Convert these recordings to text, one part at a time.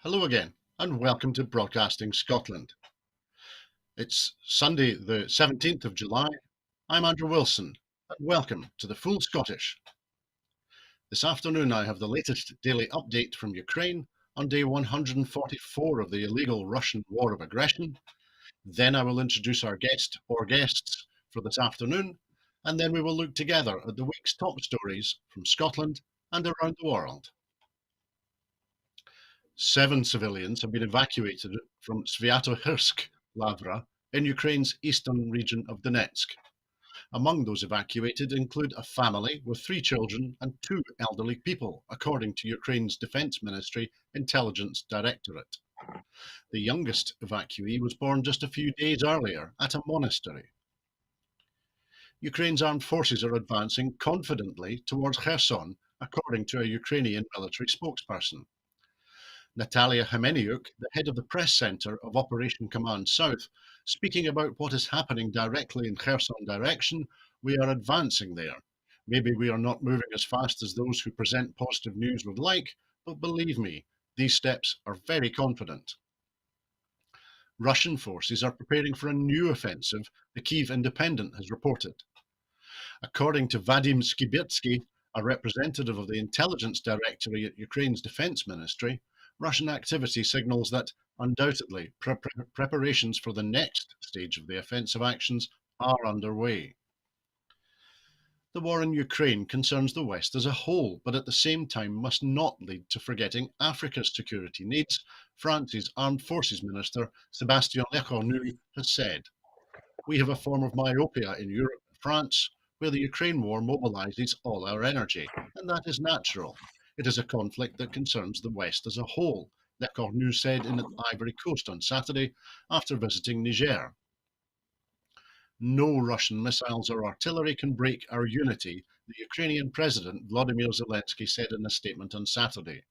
Hello again, and welcome to Broadcasting Scotland. It's Sunday, the 17th of July. I'm Andrew Wilson, and welcome to the Full Scottish. This afternoon, I have the latest daily update from Ukraine on day 144 of the illegal Russian war of aggression. Then I will introduce our guest or guests for this afternoon, and then we will look together at the week's top stories from Scotland and around the world. 7 civilians have been evacuated from Sviatohirsk Lavra in Ukraine's eastern region of Donetsk. Among those evacuated include a family with 3 children and 2 elderly people, according to Ukraine's Defense Ministry Intelligence Directorate. The youngest evacuee was born just a few days earlier at a monastery. Ukraine's armed forces are advancing confidently towards Kherson, according to a Ukrainian military spokesperson. Natalia Himeniuk, the head of the press center of Operation Command South, speaking about what is happening directly in Kherson direction. We are advancing there. Maybe we are not moving as fast as those who present positive news would like, but believe me, these steps are very confident. Russian forces are preparing for a new offensive, the Kyiv Independent has reported. According to Vadim Skibitsky, a representative of the intelligence directorate at Ukraine's defense ministry, Russian activity signals that, undoubtedly, preparations for the next stage of the offensive actions are underway. The war in Ukraine concerns the West as a whole, but at the same time must not lead to forgetting Africa's security needs, France's Armed Forces Minister Sébastien Lecornu has said. We have a form of myopia in Europe and France, where the Ukraine war mobilizes all our energy, and that is natural. It is a conflict that concerns the West as a whole, Lecornu said in Ivory Coast on Saturday after visiting Niger. No Russian missiles or artillery can break our unity, the Ukrainian President Vladimir Zelensky said in a statement on Saturday.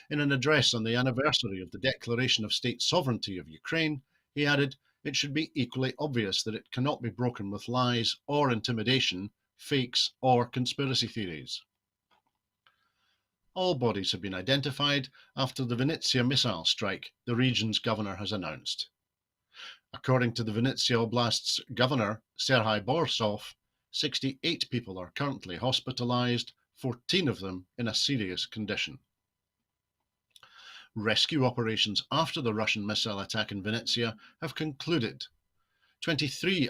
In an address on the anniversary of the declaration of state sovereignty of Ukraine, he added, it should be equally obvious that it cannot be broken with lies or intimidation, fakes or conspiracy theories. All bodies have been identified after the Vinnytsia missile strike, the region's governor has announced. According to the Vinnytsia Oblast's governor, Serhiy Borisov, 68 people are currently hospitalized, 14 of them in a serious condition. Rescue operations after the Russian missile attack in Vinnytsia have concluded. 23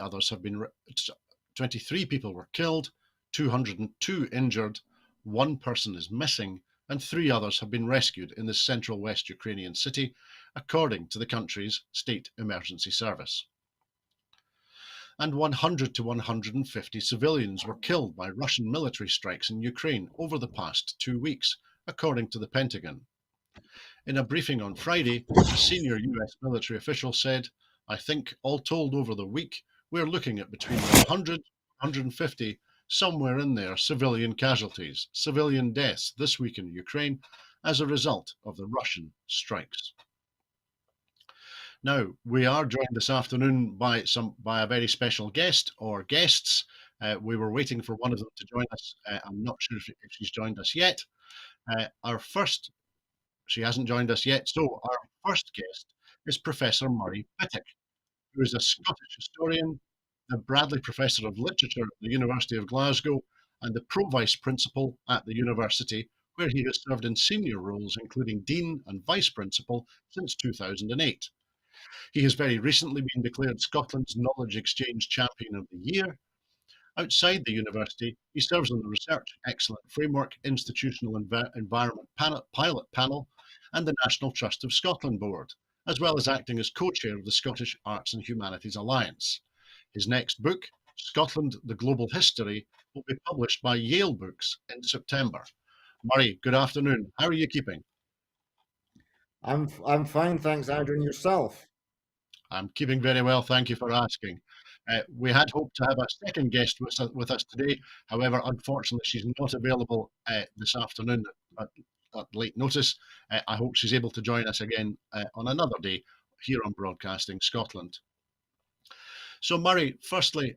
people were killed, 202 injured, 1 person is missing, and 3 others have been rescued in the central West Ukrainian city, according to the country's state emergency service. And 100 to 150 civilians were killed by Russian military strikes in Ukraine over the past 2 weeks, according to the Pentagon. In a briefing on Friday, a senior US military official said, I think all told over the week, we're looking at between 100 and 150, somewhere in there, civilian casualties, civilian deaths this week in Ukraine as a result of the Russian strikes. Now, we are joined this afternoon by a very special guest or guests. We were waiting for one of them to join us. I'm not sure if she's joined us yet. She hasn't joined us yet. So our first guest is Professor Murray Pittock, who is a Scottish historian, the Bradley Professor of Literature at the University of Glasgow, and the Pro-Vice Principal at the university, where he has served in senior roles, including Dean and Vice Principal, since 2008. He has very recently been declared Scotland's Knowledge Exchange Champion of the Year. Outside the university, he serves on the Research Excellence Framework Institutional Environment Pilot Panel and the National Trust of Scotland Board, as well as acting as co-chair of the Scottish Arts and Humanities Alliance. His next book, Scotland, the Global History, will be published by Yale Books in September. Murray, good afternoon. How are you keeping? I'm fine, thanks, Andrew, and yourself. I'm keeping very well, thank you for asking. We had hoped to have a second guest with us today. However, unfortunately, she's not available this afternoon at late notice. I hope she's able to join us again on another day here on Broadcasting Scotland. So, Murray, firstly,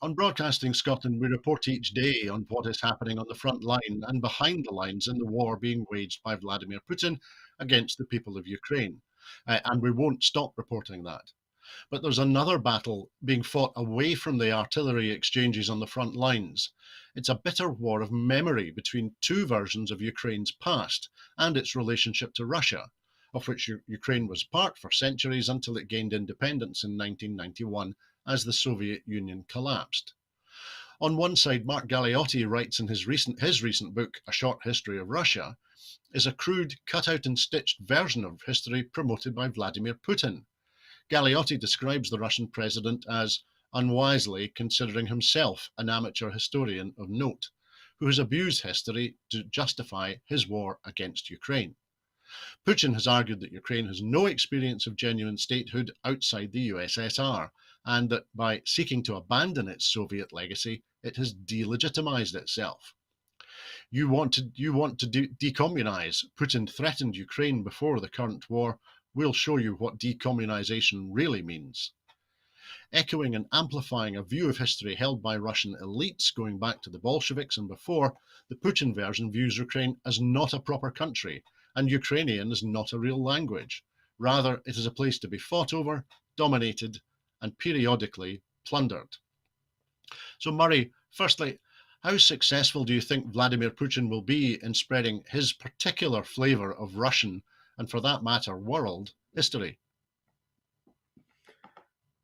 On Broadcasting Scotland, we report each day on what is happening on the front line and behind the lines in the war being waged by Vladimir Putin against the people of Ukraine. And we won't stop reporting that. But there's another battle being fought away from the artillery exchanges on the front lines. It's a bitter war of memory between two versions of Ukraine's past and its relationship to Russia, of which Ukraine was part for centuries until it gained independence in 1991 as the Soviet Union collapsed. On one side, Mark Galeotti writes in his recent book, A Short History of Russia, is a crude, cut out and stitched version of history promoted by Vladimir Putin. Galeotti describes the Russian president as unwisely considering himself an amateur historian of note, who has abused history to justify his war against Ukraine. Putin has argued that Ukraine has no experience of genuine statehood outside the USSR, and that by seeking to abandon its Soviet legacy, it has delegitimized itself. You want to decommunize. Putin threatened Ukraine before the current war. We'll show you what decommunization really means. Echoing and amplifying a view of history held by Russian elites going back to the Bolsheviks and before, the Putin version views Ukraine as not a proper country, and Ukrainian is not a real language. Rather, it is a place to be fought over, dominated, and periodically plundered. So, Murray, firstly, how successful do you think Vladimir Putin will be in spreading his particular flavour of Russian, and for that matter, world history?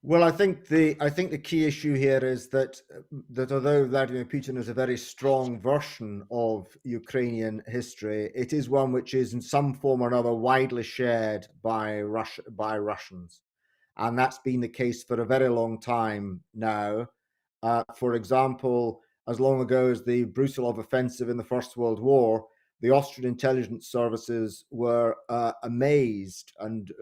Well, I think the key issue here is that although Vladimir Putin is a very strong version of Ukrainian history, it is one which is in some form or another widely shared by Russians, and that's been the case for a very long time now. For example, as long ago as the Brusilov offensive in the First World War, the Austrian intelligence services were amazed and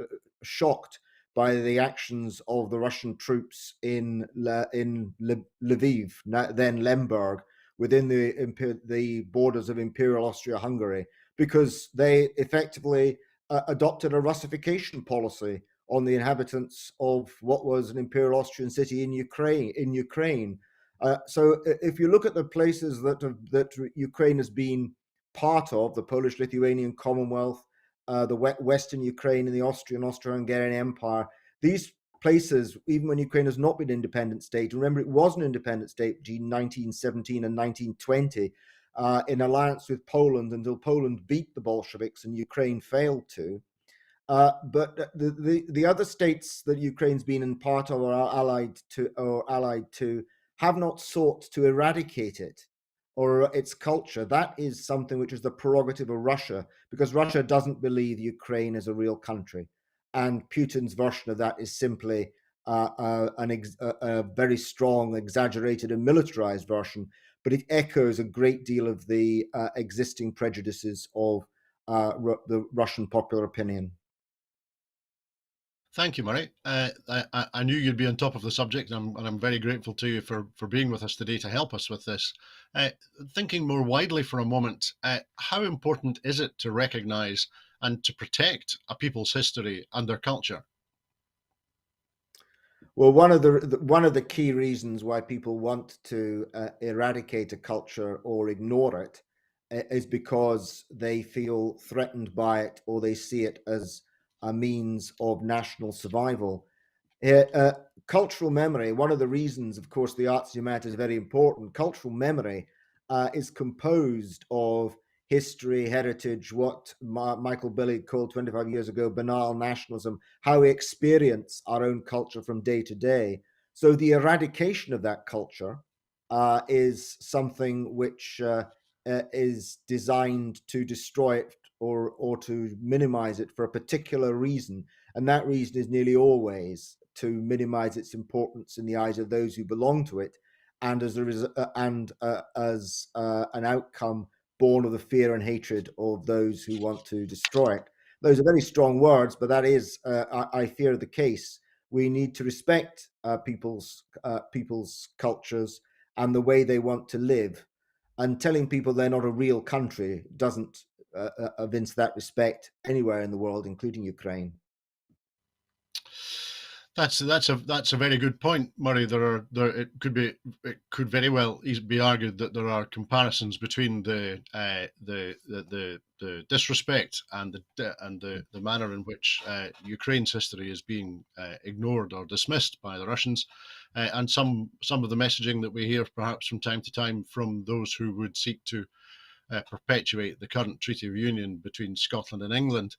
shocked by the actions of the Russian troops in Lviv, then Lemberg, within the borders of Imperial Austria-Hungary, because they effectively adopted a Russification policy on the inhabitants of what was an Imperial Austrian city in Ukraine. So if you look at the places that Ukraine has been part of, the Polish-Lithuanian Commonwealth, the Western Ukraine and the Austro-Hungarian Empire, these places, even when Ukraine has not been an independent state, remember it was an independent state between 1917 and 1920, in alliance with Poland until Poland beat the Bolsheviks and Ukraine failed to. But the other states that Ukraine's been in part of or are allied to have not sought to eradicate it or its culture. That is something which is the prerogative of Russia, because Russia doesn't believe Ukraine is a real country, and Putin's version of that is simply a very strong, exaggerated, and militarized version. But it echoes a great deal of the existing prejudices of the Russian popular opinion. Thank you, Murray. I knew you'd be on top of the subject, and I'm very grateful to you for being with us today to help us with this. Uh, Thinking more widely for a moment, how important is it to recognise and to protect a people's history and their culture? Well, one of the key reasons why people want to eradicate a culture or ignore it is because they feel threatened by it, or they see it as a means of national survival. Uh, uh, Cultural memory, one of the reasons, of course, the arts and humanities is very important. Cultural memory is composed of history, heritage, what Michael Billig called 25 years ago banal nationalism, how we experience our own culture from day to day. So the eradication of that culture is something which is designed to destroy it, or to minimize it for a particular reason. And that reason is nearly always to minimize its importance in the eyes of those who belong to it, and as an outcome born of the fear and hatred of those who want to destroy it. Those are very strong words, but that is, I fear, the case. We need to respect people's cultures and the way they want to live, and telling people they're not a real country doesn't evince that respect anywhere in the world, including Ukraine. That's a very good point, Murray. It could very well be argued that there are comparisons between the disrespect and the manner in which Ukraine's history is being ignored or dismissed by the Russians, and some of the messaging that we hear perhaps from time to time from those who would seek to perpetuate the current Treaty of Union between Scotland and England.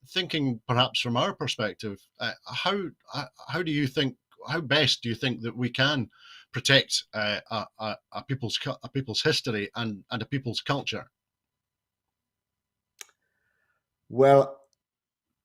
Thinking perhaps from our perspective, how do you think, how best do you think that we can protect a people's history and a people's culture? Well,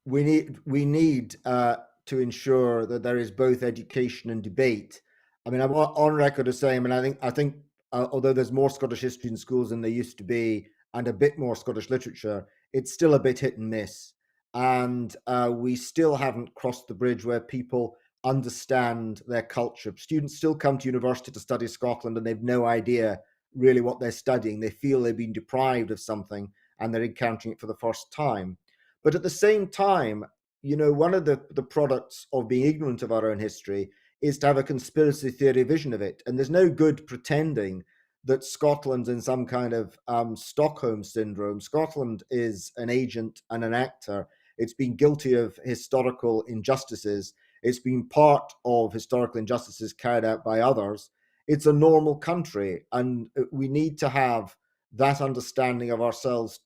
we need to ensure that there is both education and debate. I mean, I'm on record as saying, I mean, I think although there's more Scottish history in schools than there used to be, and a bit more Scottish literature, it's still a bit hit and miss, and we still haven't crossed the bridge where people understand their culture. Students still come to university to study Scotland, and they've no idea really what they're studying. They feel they've been deprived of something, and they're encountering it for the first time. But at the same time, one of the products of being ignorant of our own history is to have a conspiracy theory vision of it. And there's no good pretending that Scotland's in some kind of Stockholm syndrome. Scotland is an agent and an actor. It's been guilty of historical injustices. It's been part of historical injustices carried out by others. It's a normal country, and we need to have that understanding of ourselves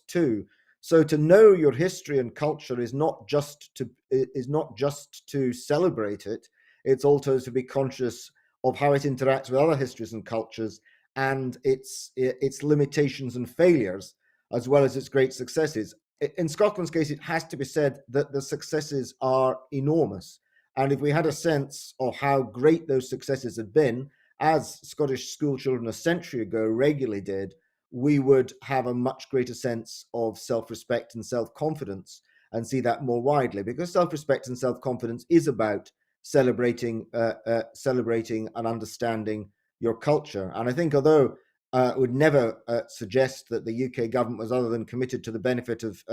too. So to know your history and culture is not just to celebrate it. It's also to be conscious of how it interacts with other histories and cultures, and its limitations and failures, as well as its great successes. In Scotland's case, it has to be said that the successes are enormous. And if we had a sense of how great those successes had been, as Scottish schoolchildren a century ago regularly did, we would have a much greater sense of self-respect and self-confidence, and see that more widely, because self-respect and self-confidence is about celebrating and understanding your culture. And I think, although I would never suggest that the UK government was other than committed to the benefit of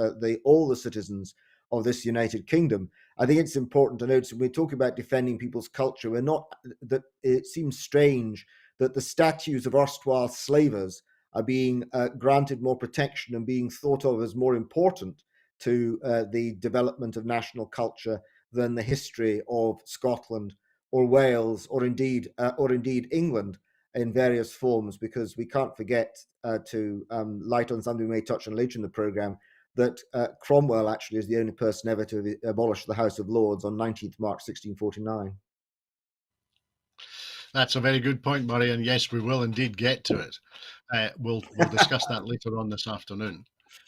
all the citizens of this United Kingdom, I think it's important to note when we talk about defending people's culture, we're not that it seems strange that the statues of erstwhile slavers are being granted more protection and being thought of as more important to the development of national culture than the history of Scotland or Wales or indeed England in various forms, because we can't forget to light on something we may touch on later in the programme, that Cromwell actually is the only person ever to abolish the House of Lords on 19th March 1649. That's a very good point, Murray, and yes, we will indeed get to it. We'll discuss that later on this afternoon.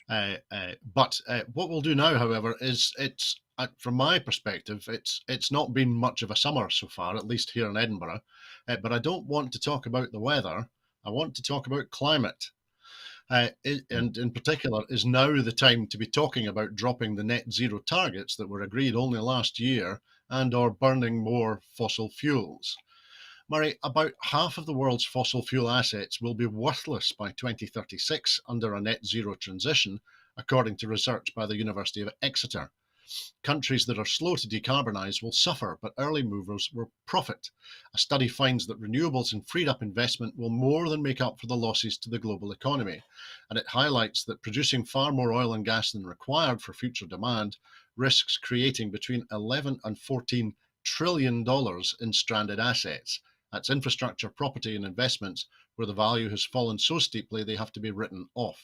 But what we'll do now, however, is it's from my perspective, it's not been much of a summer so far, at least here in Edinburgh. But I don't want to talk about the weather. I want to talk about climate. And in particular, is now the time to be talking about dropping the net zero targets that were agreed only last year, and or burning more fossil fuels. Murray, about half of the world's fossil fuel assets will be worthless by 2036 under a net zero transition, according to research by the University of Exeter. Countries that are slow to decarbonise will suffer, but early movers will profit. A study finds that renewables and freed up investment will more than make up for the losses to the global economy. And it highlights that producing far more oil and gas than required for future demand risks creating between 11 and $14 trillion in stranded assets. That's infrastructure, property, and investments where the value has fallen so steeply they have to be written off.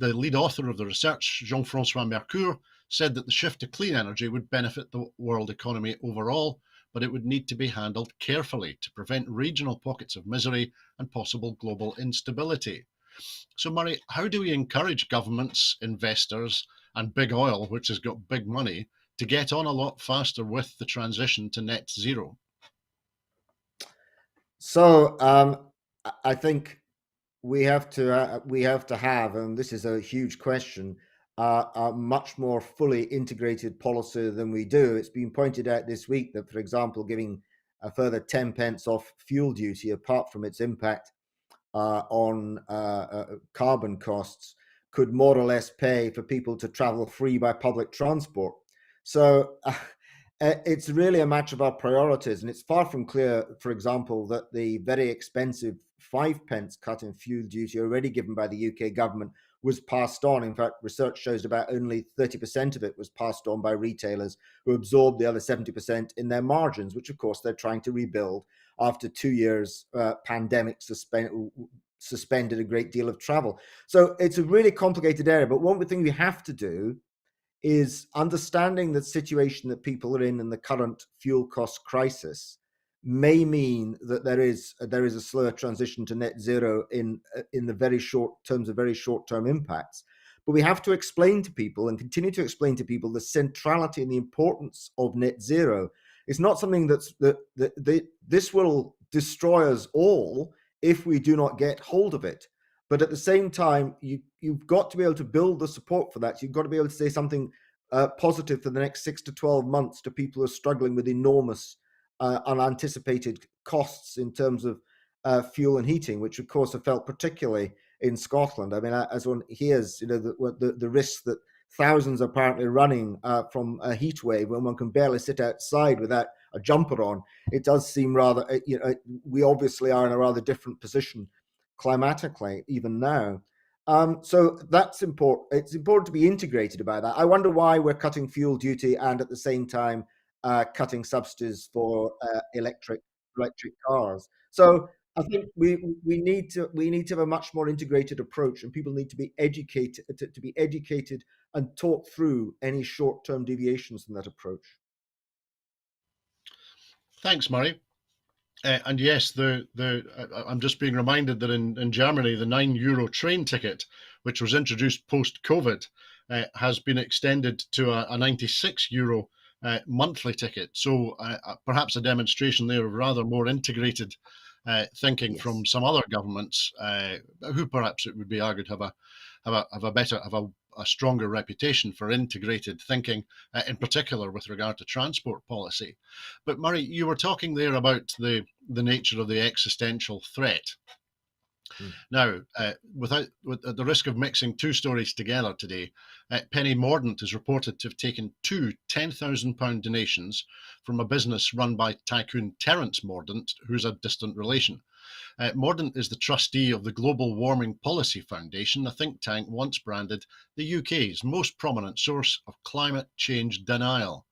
The lead author of the research, Jean-François Mercure, said that the shift to clean energy would benefit the world economy overall, but it would need to be handled carefully to prevent regional pockets of misery and possible global instability. So, Murray, how do we encourage governments, investors, and big oil, which has got big money, to get on a lot faster with the transition to net zero? So I think we have to have, and this is a huge question, a much more fully integrated policy than we do. It's been pointed out this week that, for example, giving a further 10 pence off fuel duty, apart from its impact on carbon costs, could more or less pay for people to travel free by public transport. So it's really a matter of our priorities, and it's far from clear, for example, that the very expensive 5p cut in fuel duty already given by the UK government was passed on. In fact, research shows about only 30% of it was passed on by retailers, who absorbed the other 70% in their margins, which of course they're trying to rebuild after 2 years pandemic suspended a great deal of travel. So it's a really complicated area. But one thing we have to do is understanding the situation that people are in the current fuel cost crisis may mean that there is a slower transition to net zero in the very short terms of very short term impacts. But we have to explain to people and continue to explain to people the centrality and the importance of net zero. It's not something this will destroy us all if we do not get hold of it. But at the same time, you've got to be able to build the support for that. You've got to be able to say something positive for the next 6 to 12 months to people who are struggling with enormous unanticipated costs in terms of fuel and heating, which of course are felt particularly in Scotland. I mean, as one hears, the risks that thousands are apparently running from a heat wave when one can barely sit outside without a jumper on, it does seem rather, we obviously are in a rather different position climatically even now. So that's important. It's important to be integrated about that. I wonder why we're cutting fuel duty and at the same time cutting subsidies for electric cars. So I think we need to have a much more integrated approach, and people need to be educated and talk through any short-term deviations from that approach. Thanks, Murray. And yes, I'm just being reminded that in Germany, the €9 train ticket, which was introduced post-COVID, has been extended to a €96 monthly ticket. So perhaps a demonstration there of rather more integrated thinking Yes. from some other governments, who perhaps it would be argued have a stronger reputation for integrated thinking, in particular with regard to transport policy. But Murray, you were talking there about the nature of the existential threat. Mm. Now, with at the risk of mixing two stories together today, Penny Mordaunt is reported to have taken two £10,000 donations from a business run by tycoon Terence Mordaunt, who's a distant relation. Mordaunt is the trustee of the Global Warming Policy Foundation, a think tank once branded the UK's most prominent source of climate change denial.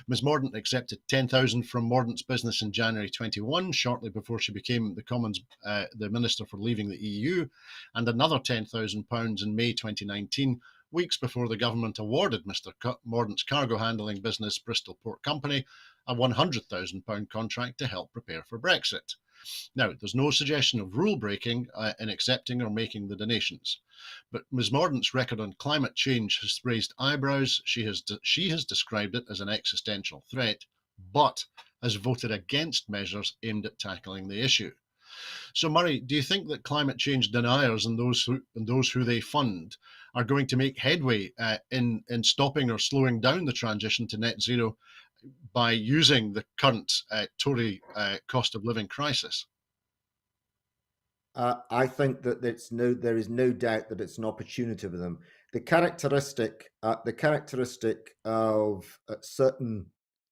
Ms Mordaunt accepted 10,000 from Mordaunt's business in January 21, shortly before she became the Minister for leaving the EU, and another £10,000 in May 2019, weeks before the government awarded Mr Mordaunt's cargo handling business, Bristol Port Company, a £100,000 contract to help prepare for Brexit. Now, there's no suggestion of rule breaking in accepting or making the donations. But Ms Mordaunt's record on climate change has raised eyebrows. She has described it as an existential threat, but has voted against measures aimed at tackling the issue. So, Murray, do you think that climate change deniers and those who they fund are going to make headway in stopping or slowing down the transition to net zero by using the current Tory cost of living crisis? I think that there is no doubt that it's an opportunity for them. The characteristic of certain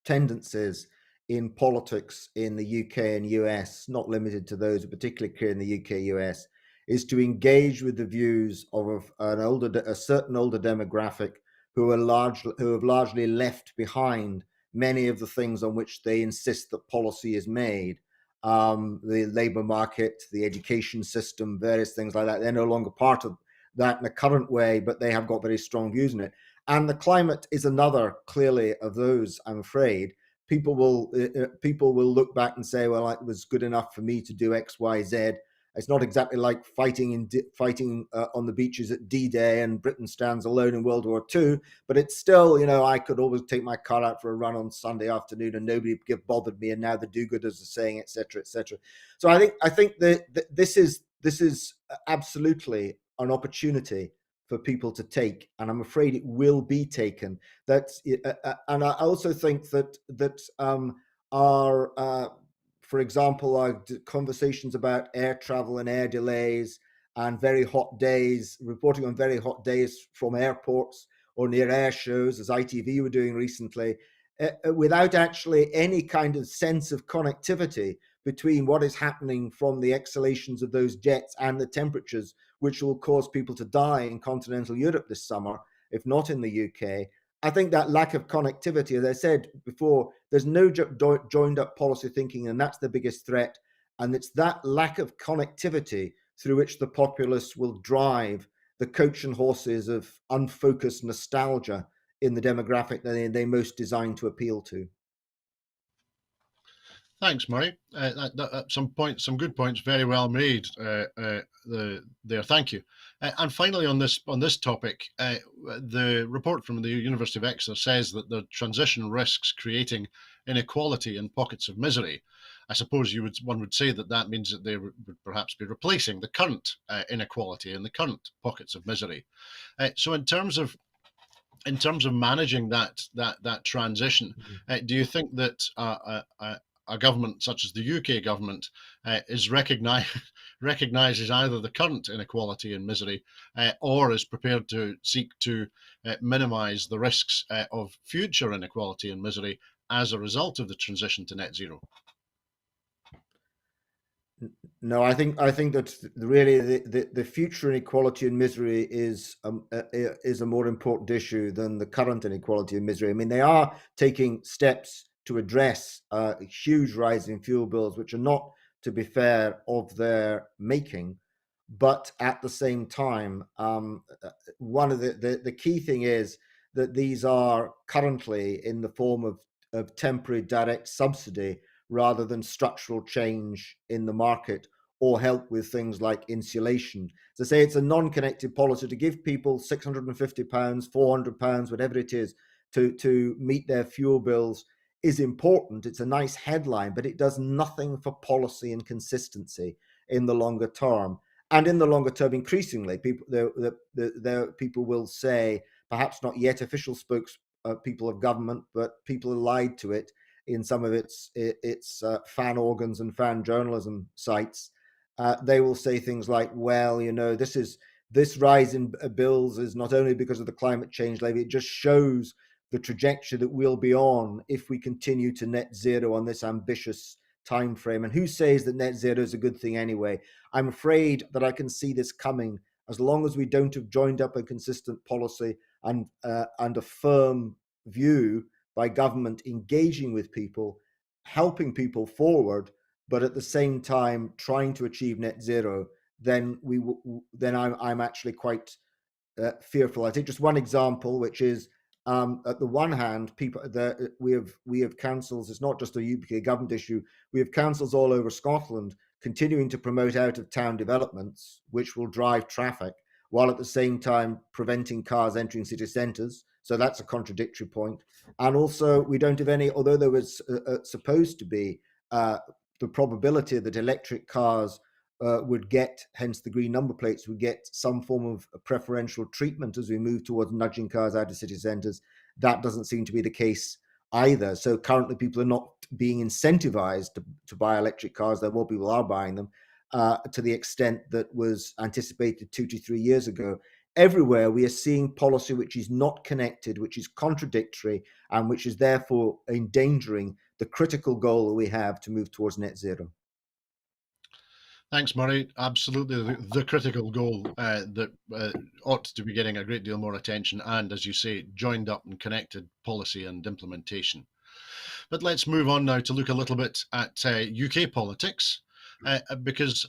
tendencies in politics in the UK and US, not limited to those, but particularly clear in the UK US, is to engage with the views of a certain older demographic who have largely left behind many of the things on which they insist that policy is made. The labour market, the education system, various things like that. They're no longer part of that in the current way, but they have got very strong views in it. And the climate is another, clearly, of those, I'm afraid. People will look back and say, well, it was good enough for me to do X, Y, Z. It's not exactly like fighting on the beaches at D-Day and Britain stands alone in World War II, but it's still, I could always take my car out for a run on Sunday afternoon and nobody bothered me, and now the do-gooders are saying, etc., etc. So I think that this is absolutely an opportunity for people to take, and I'm afraid it will be taken. And I also think that our for example, our conversations about air travel and air delays and very hot days, reporting on very hot days from airports or near air shows, as ITV were doing recently, without actually any kind of sense of connectivity between what is happening from the exhalations of those jets and the temperatures, which will cause people to die in continental Europe this summer, if not in the UK. I think that lack of connectivity, as I said before, there's no joined up policy thinking, and that's the biggest threat. And it's that lack of connectivity through which the populace will drive the coach and horses of unfocused nostalgia in the demographic that they most designed to appeal to. Thanks, Murray. Some good points, very well made there. Thank you. And finally, on this topic, the report from the University of Exeter says that the transition risks creating inequality in pockets of misery. I suppose one would say that means that they would perhaps be replacing the current inequality and the current pockets of misery. So, in terms of managing that transition, do you think that a government such as the UK government recognises either the current inequality and misery or is prepared to seek to minimise the risks of future inequality and misery as a result of the transition to net zero? No, I think that really the future inequality and misery is a more important issue than the current inequality and misery. I mean, they are taking steps to address a huge rise in fuel bills, which are not, to be fair, of their making. But at the same time, one of the key thing is that these are currently in the form of temporary direct subsidy rather than structural change in the market or help with things like insulation. So say it's a non-connected policy to give people £650, £400, whatever it is, to meet their fuel bills is important. It's a nice headline, but it does nothing for policy and consistency in the longer term. And in the longer term, increasingly, people will say, perhaps not yet official people of government, but people allied to it in some of its fan organs and fan journalism sites, they will say things like, well, this rise in bills is not only because of the climate change levy, it just shows the trajectory that we'll be on if we continue to net zero on this ambitious time frame. And who says that net zero is a good thing anyway? I'm afraid that I can see this coming as long as we don't have joined up a consistent policy and a firm view by government engaging with people, helping people forward, but at the same time trying to achieve net zero, then I'm actually quite fearful. I take just one example, which is at the one hand, we have councils. It's not just a UK government issue. We have councils all over Scotland continuing to promote out of town developments, which will drive traffic, while at the same time preventing cars entering city centres. So that's a contradictory point. And also, we don't have any, although there was supposed to be the probability that electric cars would get, hence the green number plates, would get some form of preferential treatment as we move towards nudging cars out of city centres. That doesn't seem to be the case either. So currently people are not being incentivized to buy electric cars, though more people are buying them, to the extent that was anticipated 2 to 3 years ago. Everywhere we are seeing policy which is not connected, which is contradictory, and which is therefore endangering the critical goal that we have to move towards net zero. Thanks, Murray. Absolutely, the critical goal that ought to be getting a great deal more attention and, as you say, joined up and connected policy and implementation. But let's move on now to look a little bit at UK politics, because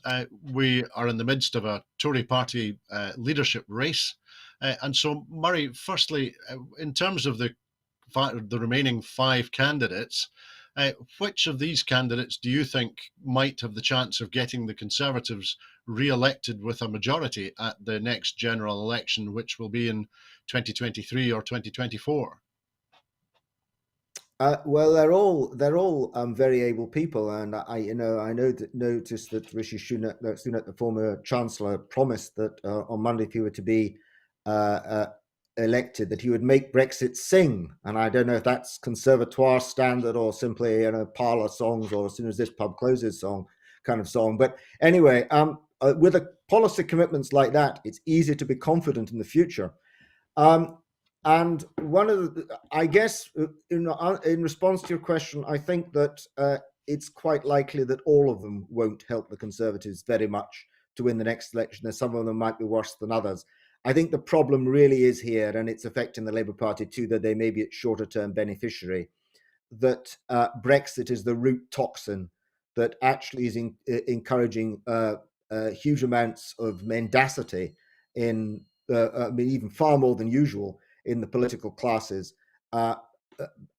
we are in the midst of a Tory party leadership race. And so, Murray, firstly, in terms of the remaining 5 candidates, which of these candidates do you think might have the chance of getting the Conservatives re-elected with a majority at the next general election, which will be in 2023 or 2024? Well, they're all very able people, and I noticed that Rishi Sunak, the former Chancellor, promised that on Monday, if he were to be elected, that he would make Brexit sing. And I don't know if that's conservatoire standard or simply parlour songs, or as soon as this pub closes song kind of song. But anyway, with policy commitments like that, it's easy to be confident in the future. And one of the, I guess, in response to your question, I think that it's quite likely that all of them won't help the Conservatives very much to win the next election. As some of them might be worse than others. I think the problem really is here, and it's affecting the Labour Party too, that they may be its shorter term beneficiary, that Brexit is the root toxin that actually is encouraging huge amounts of mendacity in, I mean, even far more than usual in the political classes, uh,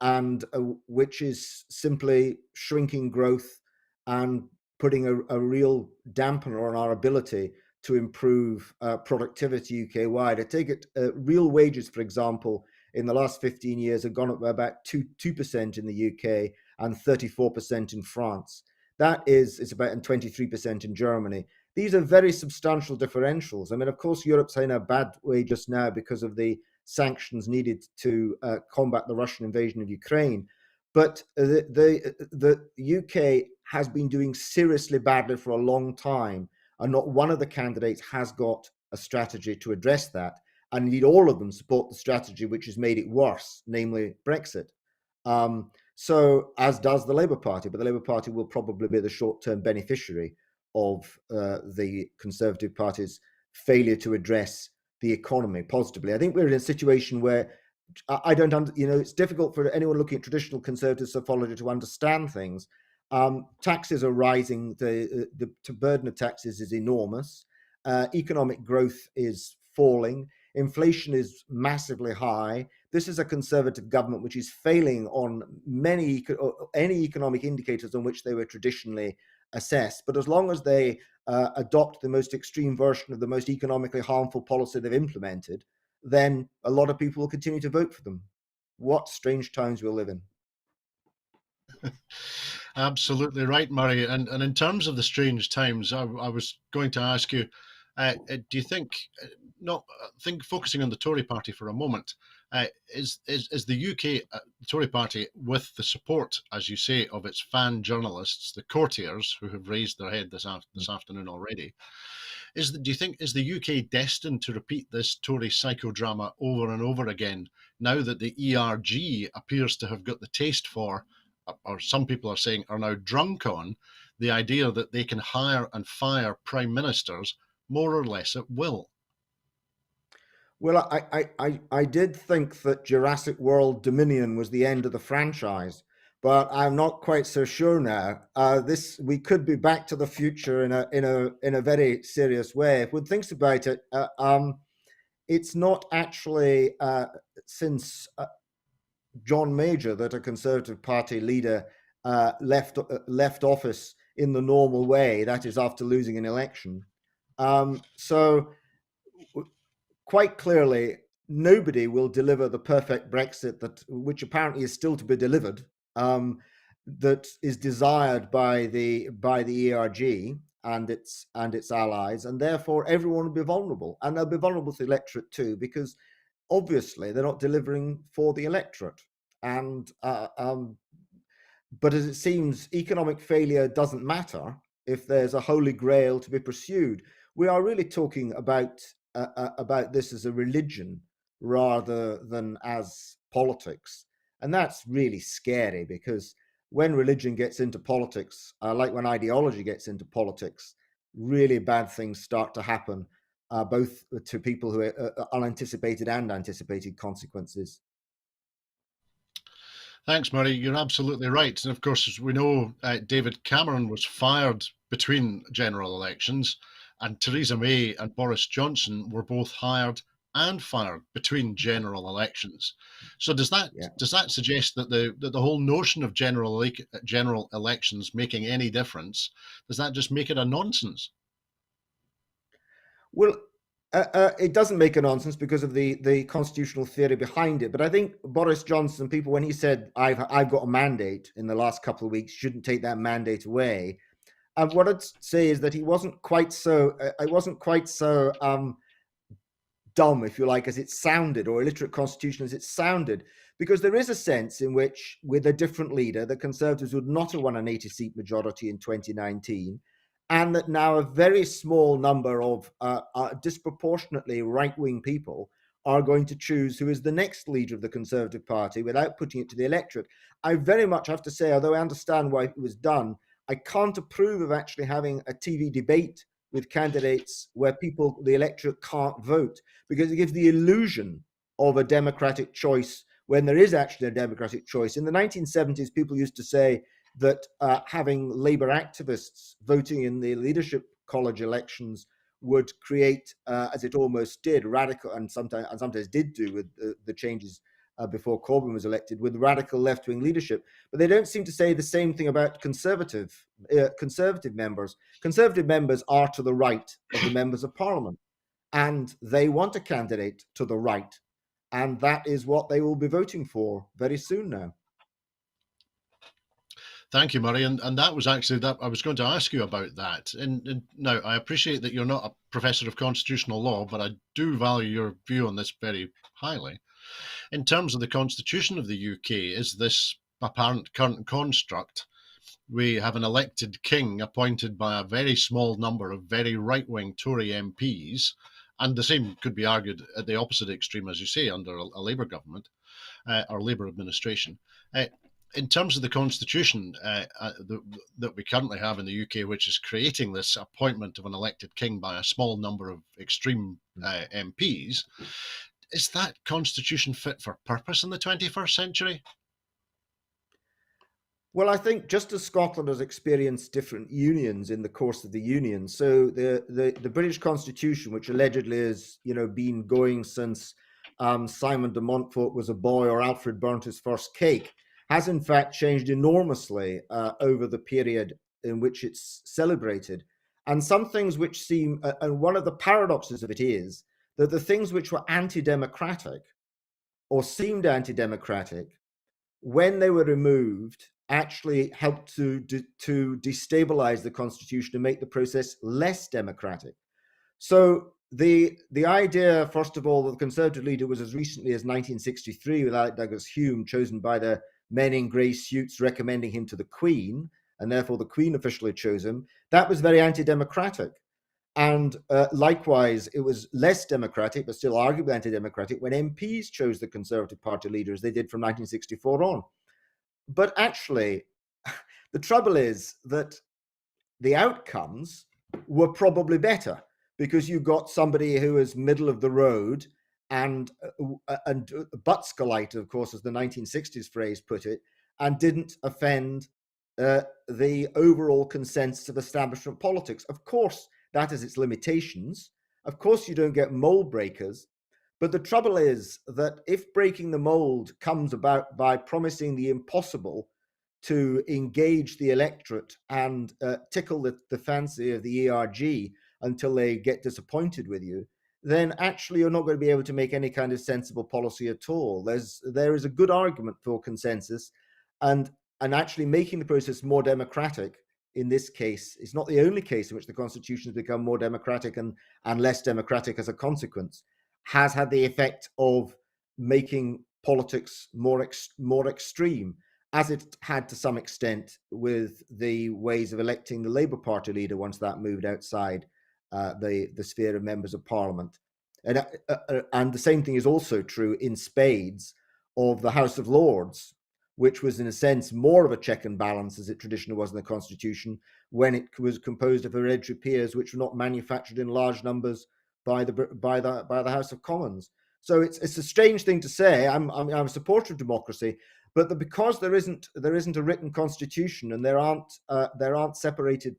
and which is simply shrinking growth and putting a real dampener on our ability to improve productivity UK wide. I take it, real wages, for example, in the last 15 years have gone up by about 2% in the UK and 34% in France. That is, it's about, and 23% in Germany. These are very substantial differentials. I mean, of course, Europe's in a bad way just now because of the sanctions needed to combat the Russian invasion of Ukraine. But the UK has been doing seriously badly for a long time, and not one of the candidates has got a strategy to address that. And indeed, all of them support the strategy which has made it worse, namely Brexit. So, as does the Labour Party, but the Labour Party will probably be the short-term beneficiary of the Conservative Party's failure to address the economy positively. I think we're in a situation where I don't, it's difficult for anyone looking at traditional Conservative sociology to understand things. Taxes are rising. The burden of taxes is enormous. Economic growth is falling. Inflation is massively high. This is a Conservative government which is failing on any economic indicators on which they were traditionally assessed. But as long as they adopt the most extreme version of the most economically harmful policy they've implemented, then a lot of people will continue to vote for them. What strange times we live in. Absolutely right, Murray. And in terms of the strange times, I was going to ask you, do you think, not think focusing on the Tory party for a moment, is the UK Tory party, with the support, as you say, of its fan journalists, the courtiers who have raised their head this afternoon already, do you think is the UK destined to repeat this Tory psychodrama over and over again now that the ERG appears to have got the taste for, or some people are saying are now drunk on, the idea that they can hire and fire prime ministers more or less at will? Well, I did think that Jurassic World Dominion was the end of the franchise, but I'm not quite so sure now. This we could be back to the future in a very serious way. If one thinks about it, it's not actually since John Major that a Conservative Party leader left office in the normal way, that is, after losing an election. So quite clearly, nobody will deliver the perfect Brexit which apparently is still to be delivered, that is desired by the ERG and its allies, and therefore everyone will be vulnerable, and they'll be vulnerable to the electorate too, because obviously they're not delivering for the electorate. And but as it seems, economic failure doesn't matter if there's a holy grail to be pursued. We are really talking about this as a religion rather than as politics, and that's really scary, because when religion gets into politics, like when ideology gets into politics, really bad things start to happen, both to people who are unanticipated and anticipated consequences. Thanks, Murray. You're absolutely right. And of course, as we know, David Cameron was fired between general elections, and Theresa May and Boris Johnson were both hired and fired between general elections. So Yeah. does that suggest that the whole notion of general elections making any difference, does that just make it a nonsense? Well, it doesn't make a nonsense because of the constitutional theory behind it. But I think Boris Johnson, people, when he said, I've got a mandate in the last couple of weeks, shouldn't take that mandate away. What I'd say is that he wasn't quite so, I wasn't quite so dumb, if you like, as it sounded, or illiterate constitution as it sounded, because there is a sense in which, with a different leader, the Conservatives would not have won an 80-seat majority in 2019, and that now a very small number of disproportionately right-wing people are going to choose who is the next leader of the Conservative Party without putting it to the electorate. I very much have to say, although I understand why it was done, I can't approve of actually having a TV debate with candidates where people, the electorate, can't vote, because it gives the illusion of a democratic choice when there is actually a democratic choice. In the 1970s, people used to say that having Labour activists voting in the leadership college elections would create, as it almost did, radical, and sometimes did do with the changes before Corbyn was elected, with radical left-wing leadership. But they don't seem to say the same thing about conservative members. Conservative members are to the right of the members of Parliament, and they want a candidate to the right, and that is what they will be voting for very soon now. Thank you, Murray. And that was actually that I was going to ask you about that. And now I appreciate that you're not a professor of constitutional law, but I do value your view on this very highly. In terms of the constitution of the UK, is this apparent current construct? We have an elected king appointed by a very small number of very right-wing Tory MPs, and the same could be argued at the opposite extreme, as you say, under a Labour government or Labour administration. In terms of the constitution that we currently have in the UK, which is creating this appointment of an elected king by a small number of extreme MPs, is that constitution fit for purpose in the 21st century? Well, I think just as Scotland has experienced different unions in the course of the union, so the British Constitution, which allegedly has been going since Simon de Montfort was a boy or Alfred burnt his first cake, has in fact changed enormously over the period in which it's celebrated. And some things which seem, and one of the paradoxes of it is that the things which were anti-democratic or seemed anti-democratic, when they were removed, actually helped to destabilize the constitution and make the process less democratic. So the idea, first of all, that the Conservative leader was as recently as 1963 with Alec Douglas Hume chosen by the men in grey suits recommending him to the Queen, and therefore the Queen officially chose him, that was very anti-democratic. And likewise, it was less democratic, but still arguably anti-democratic, when MPs chose the Conservative Party leaders they did from 1964 on. But actually, the trouble is that the outcomes were probably better, because you got somebody who is middle of the road and Butzkelite, of course, as the 1960s phrase put it, and didn't offend the overall consensus of establishment politics. Of course, that has its limitations. Of course, you don't get mold breakers. But the trouble is that if breaking the mold comes about by promising the impossible to engage the electorate and tickle the fancy of the ERG until they get disappointed with you, then actually you're not going to be able to make any kind of sensible policy at all. There is a good argument for consensus, and actually making the process more democratic in this case. It's not the only case in which the constitution has become more democratic and less democratic as a consequence, has had the effect of making politics more extreme, as it had to some extent with the ways of electing the Labour Party leader once that moved outside the sphere of members of Parliament. And the same thing is also true in spades of the House of Lords, which was in a sense more of a check and balance, as it traditionally was in the Constitution, when it was composed of hereditary peers which were not manufactured in large numbers by the House of Commons. So it's a strange thing to say. I'm a supporter of democracy, but because there isn't a written constitution and there aren't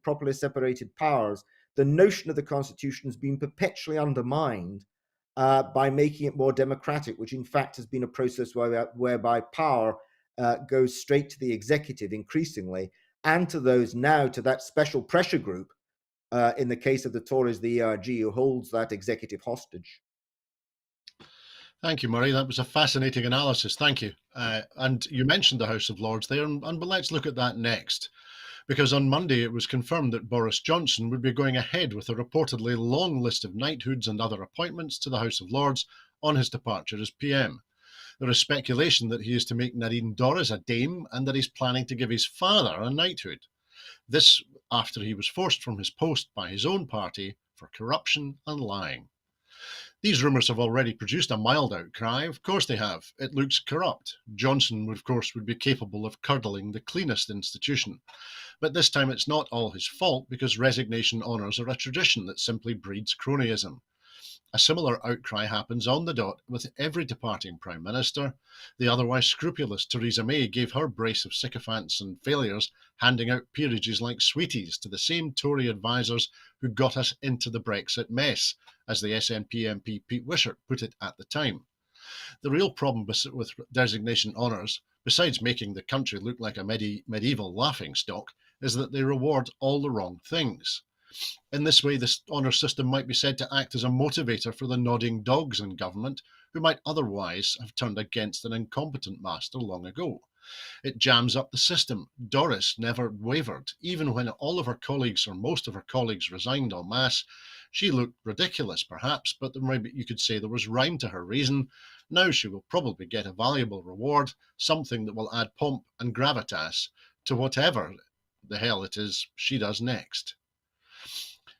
properly separated powers, the notion of the constitution has been perpetually undermined by making it more democratic, which in fact has been a process whereby power goes straight to the executive increasingly, and to that special pressure group. In the case of the Tories, the ERG, who holds that executive hostage. Thank you, Murray. That was a fascinating analysis. Thank you. And you mentioned the House of Lords there, but let's look at that next. Because on Monday it was confirmed that Boris Johnson would be going ahead with a reportedly long list of knighthoods and other appointments to the House of Lords on his departure as PM. There is speculation that he is to make Nadine Dorries a dame and that he's planning to give his father a knighthood. This after he was forced from his post by his own party for corruption and lying. These rumours have already produced a mild outcry. Of course they have. It looks corrupt. Johnson, of course, would be capable of curdling the cleanest institution. But this time it's not all his fault, because resignation honours are a tradition that simply breeds cronyism. A similar outcry happens on the dot with every departing Prime Minister. The otherwise scrupulous Theresa May gave her brace of sycophants and failures, handing out peerages like sweeties to the same Tory advisers who got us into the Brexit mess, as the SNP MP Pete Wishart put it at the time. The real problem with designation honours, besides making the country look like a medieval laughingstock, is that they reward all the wrong things. In this way, this honour system might be said to act as a motivator for the nodding dogs in government who might otherwise have turned against an incompetent master long ago. It jams up the system. Doris never wavered. Even when all of her colleagues, or most of her colleagues, resigned en masse, she looked ridiculous, perhaps, but maybe you could say there was rhyme to her reason. Now she will probably get a valuable reward, something that will add pomp and gravitas to whatever the hell it is she does next.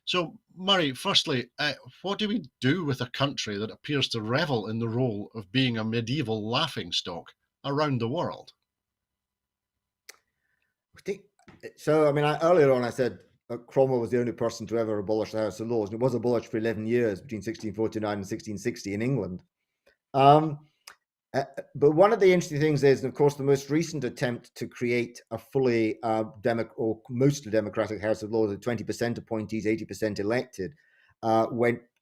So, Murray, firstly, what do we do with a country that appears to revel in the role of being a medieval laughingstock around the world? So, I mean, earlier on I said Cromwell was the only person to ever abolish the House of Lords, and it was abolished for 11 years between 1649 and 1660 in England. But one of the interesting things is, and of course, the most recent attempt to create a fully or mostly democratic House of Lords, with 20% appointees, 80% elected,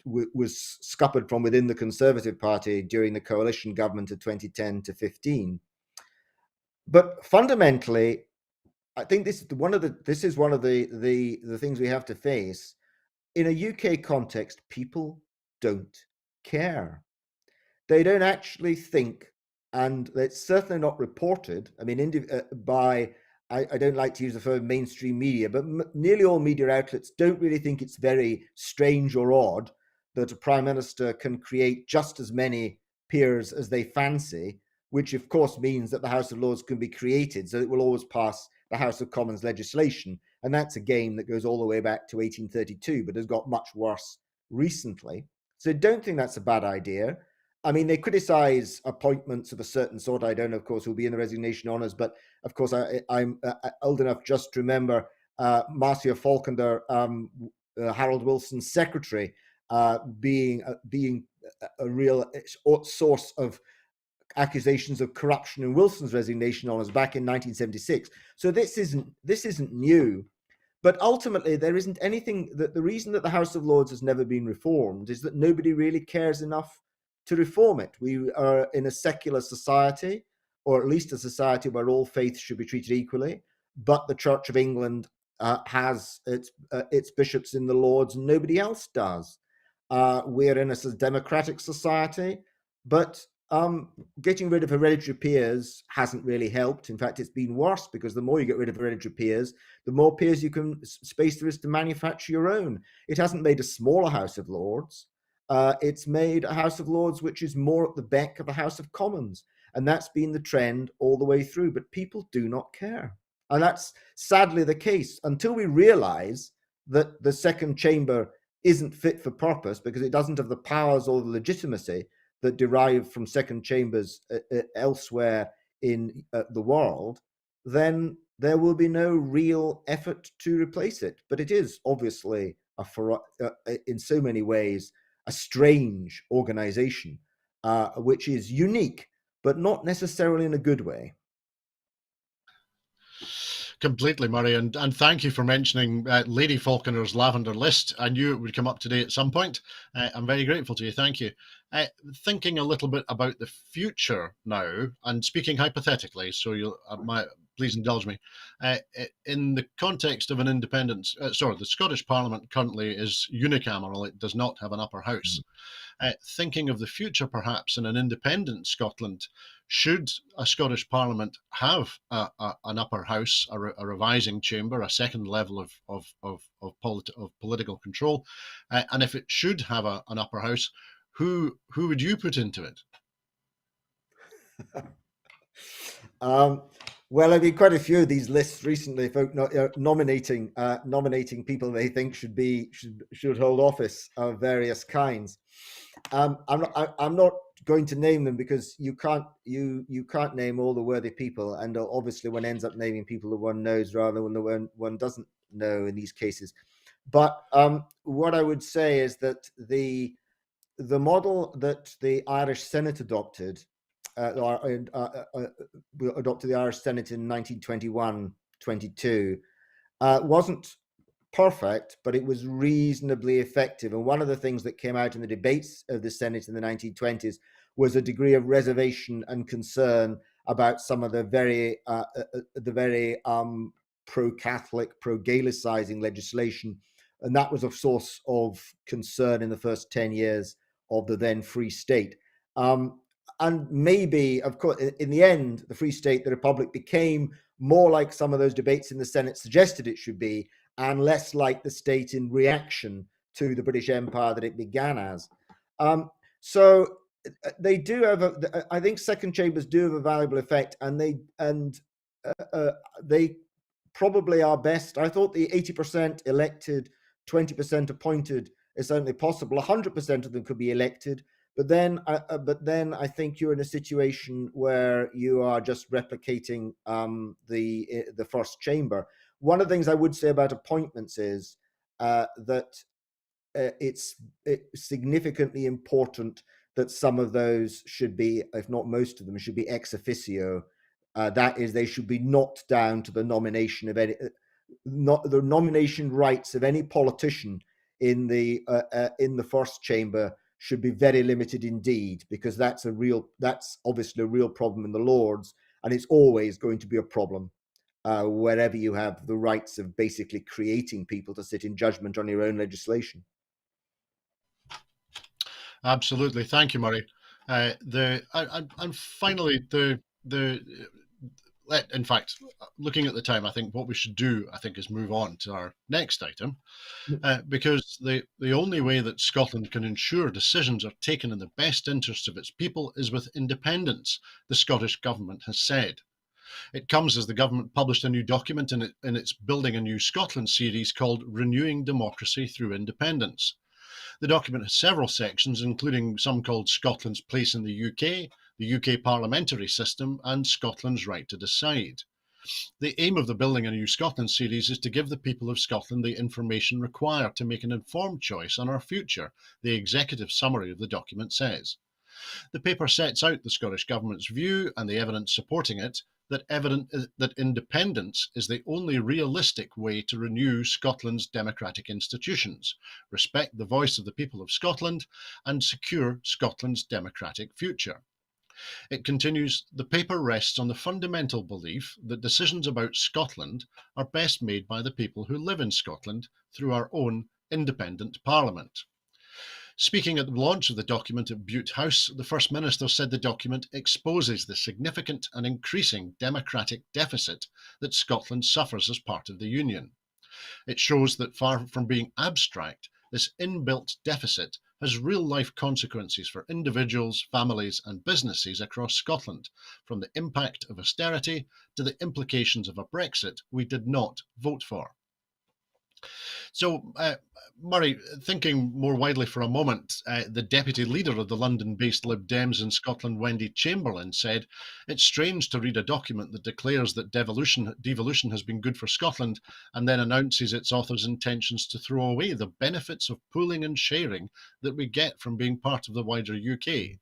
was scuppered from within the Conservative Party during the coalition government of 2010 to 15. But fundamentally, I think this is one of the things we have to face. In a UK context, people don't care. They don't actually think, and it's certainly not reported. I mean, I don't like to use the term mainstream media, but nearly all media outlets don't really think it's very strange or odd that a prime minister can create just as many peers as they fancy, which of course means that the House of Lords can be created, so it will always pass the House of Commons legislation. And that's a game that goes all the way back to 1832, but has got much worse recently. So I don't think that's a bad idea. I mean, they criticize appointments of a certain sort. I don't know, of course, who'll be in the resignation honours, but of course, I'm old enough just to remember Marcia Falkender, Harold Wilson's secretary, being a real source of accusations of corruption in Wilson's resignation honours back in 1976. So this isn't new. But ultimately, there isn't anything that the reason that the House of Lords has never been reformed is that nobody really cares enough to reform it. We are in a secular society, or at least a society where all faiths should be treated equally. But the Church of England has its bishops in the Lords, and nobody else does. We're in a democratic society, but getting rid of hereditary peers hasn't really helped. In fact, it's been worse, because the more you get rid of hereditary peers, the more peers you can space there is to manufacture your own. It hasn't made a smaller House of Lords. It's made a House of Lords which is more at the beck of the House of Commons. And that's been the trend all the way through. But people do not care. And that's sadly the case until we realize that the second chamber isn't fit for purpose, because it doesn't have the powers or the legitimacy that derive from second chambers elsewhere in the world. Then there will be no real effort to replace it. But it is obviously, in so many ways, a strange organization, which is unique, but not necessarily in a good way. Completely, Murray, and thank you for mentioning Lady Falconer's Lavender List. I knew it would come up today at some point. I'm very grateful to you. Thank you. Thinking a little bit about the future now, and speaking hypothetically, so you'll please indulge me. In the context of an independence, the Scottish Parliament currently is unicameral. It does not have an upper house. Thinking of the future, perhaps in an independent Scotland, should a Scottish Parliament have an upper house, a revising chamber, a second level of political control, and if it should have an upper house, who would you put into it? Well, I've been quite a few of these lists recently, folk nominating people they think should hold office of various kinds. I'm not going to name them because you can't name all the worthy people, and obviously one ends up naming people that one knows rather than the one doesn't know in these cases. But what I would say is that the model that the Irish Senate adopted, adopted the Irish Senate in 1921-22, wasn't perfect, but it was reasonably effective. And one of the things that came out in the debates of the Senate in the 1920s was a degree of reservation and concern about some of the very pro-Catholic, pro-Gaelicizing legislation, and that was a source of concern in the first 10 years of the then Free State. And maybe, of course, in the end, the Free State, the Republic, became more like some of those debates in the Senate suggested it should be, and less like the state in reaction to the British Empire that it began as. So they do have I think second chambers do have a valuable effect, and they probably are best. I thought the 80% elected, 20% appointed is certainly possible. 100% of them could be elected, but then I think you're in a situation where you are just replicating the first chamber. One of the things I would say about appointments is that it's significantly important that some of those should be, if not most of them, should be ex officio. That is, they should be knocked down to the nomination of any, not the nomination rights of any politician in the first chamber should be very limited indeed, because that's obviously a real problem in the Lords, and it's always going to be a problem wherever you have the rights of basically creating people to sit in judgment on your own legislation. Absolutely, thank you, Murray. And finally, in fact, looking at the time, I think what we should do, is move on to our next item, because the only way that Scotland can ensure decisions are taken in the best interest of its people is with independence, the Scottish Government has said. It comes as the government published a new document in its Building a New Scotland series called Renewing Democracy Through Independence. The document has several sections, including some called Scotland's Place in the UK parliamentary system, and Scotland's right to decide. The aim of the Building a New Scotland series is to give the people of Scotland the information required to make an informed choice on our future, the executive summary of the document says. The paper sets out the Scottish Government's view and the evidence supporting it that independence is the only realistic way to renew Scotland's democratic institutions, respect the voice of the people of Scotland, and secure Scotland's democratic future. It continues, the paper rests on the fundamental belief that decisions about Scotland are best made by the people who live in Scotland through our own independent parliament. Speaking at the launch of the document at Bute House, the First Minister said the document exposes the significant and increasing democratic deficit that Scotland suffers as part of the Union. It shows that far from being abstract, this inbuilt deficit has real-life consequences for individuals, families and businesses across Scotland, from the impact of austerity to the implications of a Brexit we did not vote for. So, Murray, thinking more widely for a moment, the deputy leader of the London-based Lib Dems in Scotland, Wendy Chamberlain, said, "It's strange to read a document that declares that devolution has been good for Scotland and then announces its author's intentions to throw away the benefits of pooling and sharing that we get from being part of the wider UK."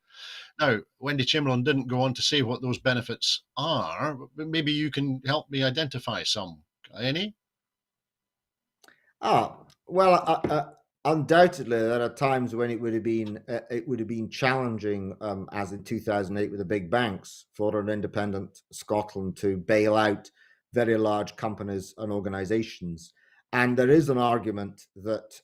Now, Wendy Chamberlain didn't go on to say what those benefits are, but maybe you can help me identify some. Any? Well, undoubtedly there are times when it would have been challenging, as in 2008 with the big banks, for an independent Scotland to bail out very large companies and organisations. And there is an argument that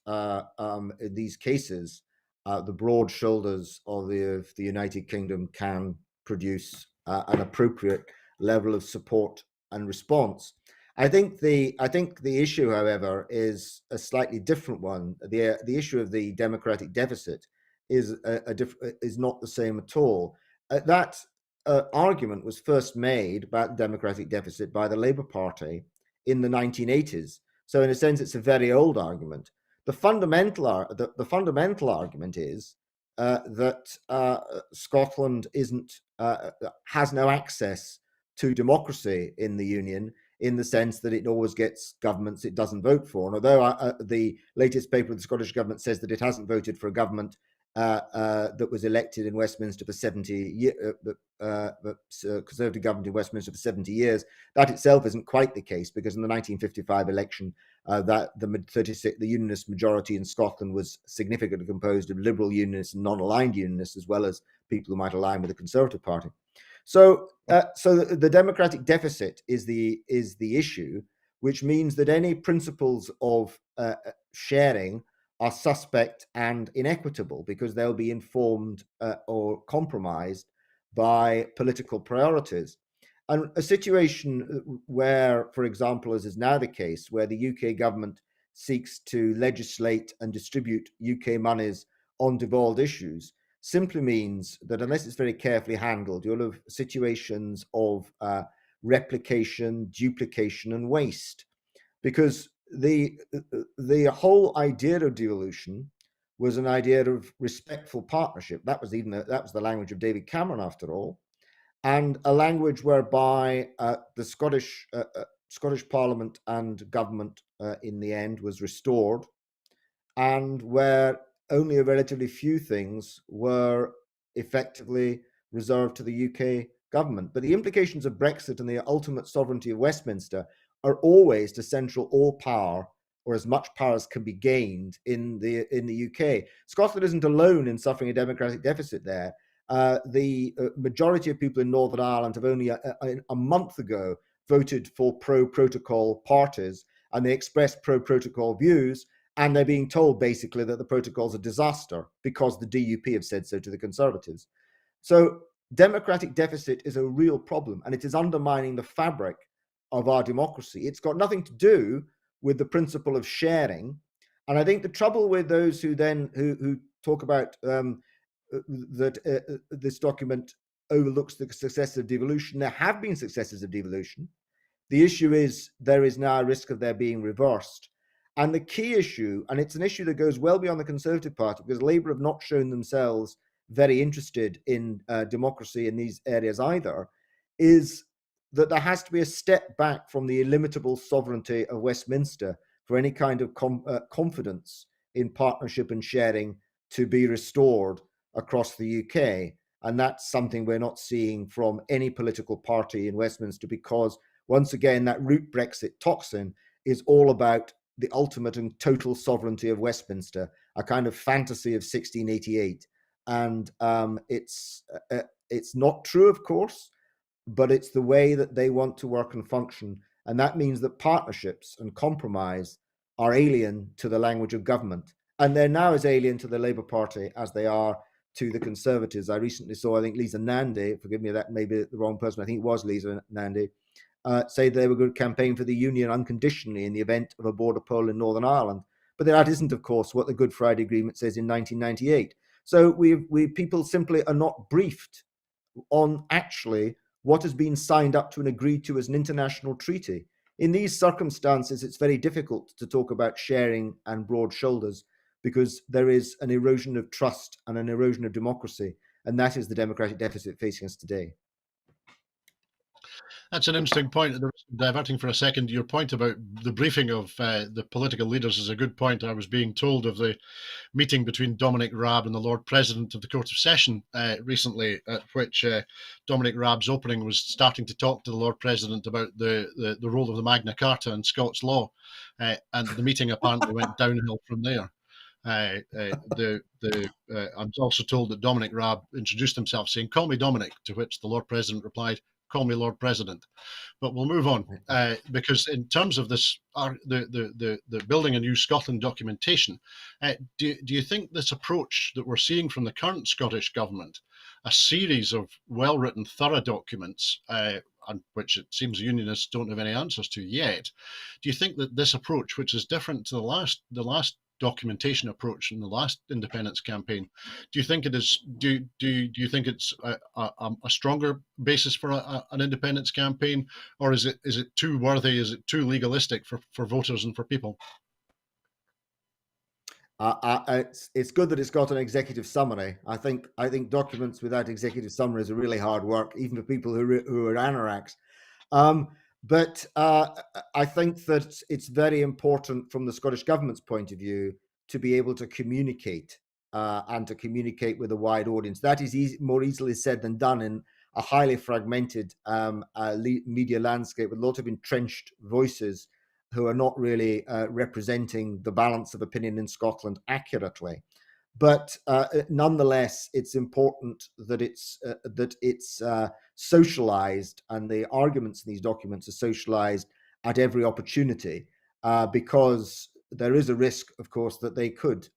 in these cases, the broad shoulders of the United Kingdom can produce an appropriate level of support and response. I think the issue, however, is a slightly different one. The issue of the democratic deficit is is not the same at all. That argument was first made about democratic deficit by the Labour Party in the 1980s. So in a sense, it's a very old argument. The fundamental argument is that Scotland has no access to democracy in the Union, in the sense that it always gets governments it doesn't vote for. And although the latest paper of the Scottish Government says that it hasn't voted for a government that was elected in Westminster for 70 years, Conservative government in Westminster for 70 years, that itself isn't quite the case, because in the 1955 election, that the Unionist majority in Scotland was significantly composed of Liberal Unionists and non-aligned Unionists, as well as people who might align with the Conservative Party. So the democratic deficit is the issue, which means that any principles of sharing are suspect and inequitable, because they'll be informed or compromised by political priorities. And a situation where, for example, as is now the case, where the UK government seeks to legislate and distribute UK monies on devolved issues, simply means that unless it's very carefully handled, you'll have situations of replication, duplication, and waste. Because the whole idea of devolution was an idea of respectful partnership. That was the language of David Cameron, after all, and a language whereby the Scottish Parliament and government in the end was restored, and where only a relatively few things were effectively reserved to the UK government. But the implications of Brexit and the ultimate sovereignty of Westminster are always to central all power, or as much power as can be gained in the UK. Scotland isn't alone in suffering a democratic deficit there. The majority of people in Northern Ireland have only a month ago voted for pro-protocol parties, and they expressed pro-protocol views, and they're being told basically that the protocol's a disaster because the DUP have said so to the Conservatives. So democratic deficit is a real problem, and it is undermining the fabric of our democracy. It's got nothing to do with the principle of sharing. And I think the trouble with those who talk about that this document overlooks the success of devolution. There have been successes of devolution. The issue is there is now a risk of their being reversed. And the key issue, and it's an issue that goes well beyond the Conservative Party, because Labour have not shown themselves very interested in democracy in these areas either, is that there has to be a step back from the illimitable sovereignty of Westminster for any kind of confidence in partnership and sharing to be restored across the UK. And that's something we're not seeing from any political party in Westminster, because once again, that root Brexit toxin is all about the ultimate and total sovereignty of Westminster, a kind of fantasy of 1688. And it's not true, of course, but it's the way that they want to work and function. And that means that partnerships and compromise are alien to the language of government. And they're now as alien to the Labour Party as they are to the Conservatives. I recently saw, I think, Lisa Nandy, forgive me, that may be the wrong person, I think it was Lisa Nandy, say they were going to campaign for the Union unconditionally in the event of a border poll in Northern Ireland. But that isn't, of course, what the Good Friday Agreement says in 1998. So people simply are not briefed on actually what has been signed up to and agreed to as an international treaty. In these circumstances, it's very difficult to talk about sharing and broad shoulders, because there is an erosion of trust and an erosion of democracy, and that is the democratic deficit facing us today. That's an interesting point. Diverting for a second, your point about the briefing of the political leaders is a good point. I was being told of the meeting between Dominic Raab and the Lord President of the Court of Session recently, at which Dominic Raab's opening was starting to talk to the Lord President about the role of the Magna Carta in Scots law, and the meeting apparently went downhill from there. I'm also told that Dominic Raab introduced himself saying, "Call me Dominic," to which the Lord President replied, "Call me Lord President." But we'll move on, because in terms of this, the building a new Scotland documentation, do you think this approach that we're seeing from the current Scottish government, a series of well-written, thorough documents, and which it seems unionists don't have any answers to yet, do you think that this approach, which is different to the last documentation approach in the last independence campaign. Do you think it is? Do you think it's a stronger basis for an independence campaign, or is it too worthy? Is it too legalistic for voters and for people? It's good that it's got an executive summary. I think documents without executive summaries are really hard work, even for people who are anoraks. But I think that it's very important from the Scottish Government's point of view to be able to communicate and to communicate with a wide audience. That is more easily said than done in a highly fragmented media landscape with a lot of entrenched voices who are not really representing the balance of opinion in Scotland accurately. But nonetheless, it's important that it's socialized, and the arguments in these documents are socialized at every opportunity, because there is a risk, of course, that they could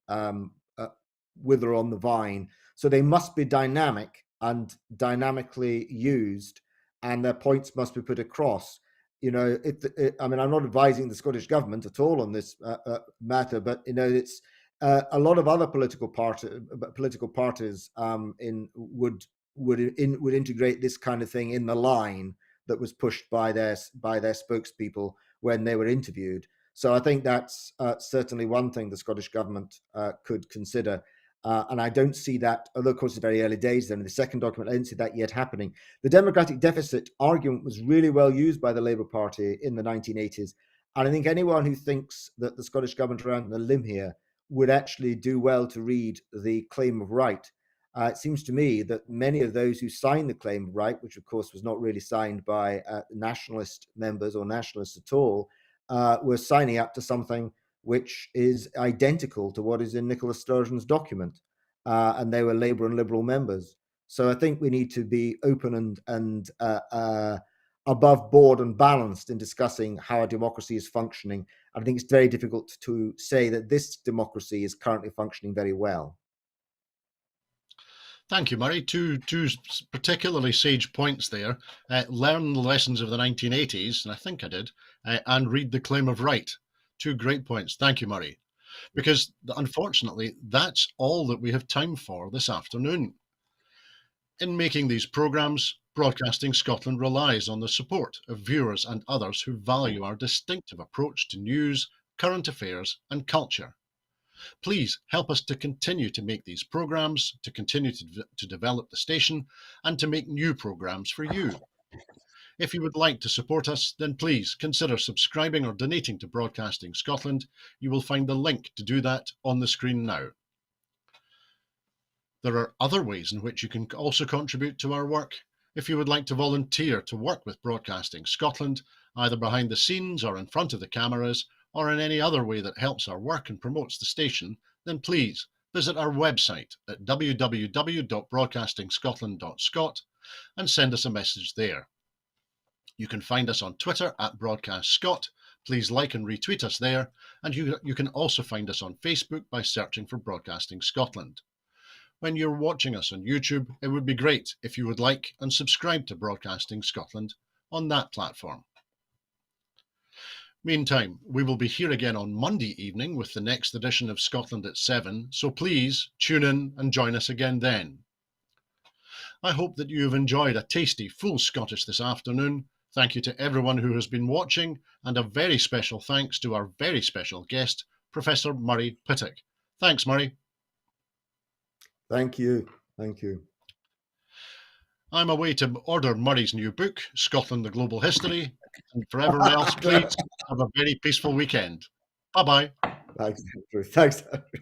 wither on the vine. So they must be dynamic and dynamically used, and their points must be put across. You know, I mean, I'm not advising the Scottish Government at all on this matter, but you know, it's a lot of other political parties would integrate this kind of thing in the line that was pushed by their spokespeople when they were interviewed. So I think that's certainly one thing the Scottish Government could consider. And I don't see that, although of course it's very early days then in the second document, I don't see that yet happening. The democratic deficit argument was really well used by the Labour Party in the 1980s. And I think anyone who thinks that the Scottish Government are out on a limb here would actually do well to read the Claim of Right. It seems to me that many of those who signed the Claim of Right, which of course was not really signed by nationalist members or nationalists at all, were signing up to something which is identical to what is in Nicola Sturgeon's document. And they were Labour and Liberal members. So I think we need to be open and above board and balanced in discussing how a democracy is functioning. I think it's very difficult to say that this democracy is currently functioning very well. Thank you, Murray. Two particularly sage points there. Learn the lessons of the 1980s, and I think I did, and read the Claim of Right. Two great points. Thank you, Murray. Because unfortunately, that's all that we have time for this afternoon. In making these programmes, Broadcasting Scotland relies on the support of viewers and others who value our distinctive approach to news, current affairs, and culture. Please help us to continue to make these programmes, to continue to develop the station, and to make new programmes for you. If you would like to support us, then please consider subscribing or donating to Broadcasting Scotland. You will find the link to do that on the screen now. There are other ways in which you can also contribute to our work. If you would like to volunteer to work with Broadcasting Scotland, either behind the scenes or in front of the cameras, or in any other way that helps our work and promotes the station, then please visit our website at www.broadcastingscotland.scot and send us a message there. You can find us on Twitter at BroadcastScot. Please like and retweet us there, and you can also find us on Facebook by searching for Broadcasting Scotland. When you're watching us on YouTube, it would be great if you would like and subscribe to Broadcasting Scotland on that platform. Meantime, we will be here again on Monday evening with the next edition of Scotland at 7, so please tune in and join us again then. I hope that you have enjoyed a tasty full Scottish this afternoon. Thank you to everyone who has been watching, and a very special thanks to our very special guest, Professor Murray Pittock. Thanks, Murray. Thank you. Thank you. I'm away to order Murray's new book, Scotland, the Global History. And for everyone else, please have a very peaceful weekend. Bye-bye. Thanks, Andrew. Thanks, Andrew.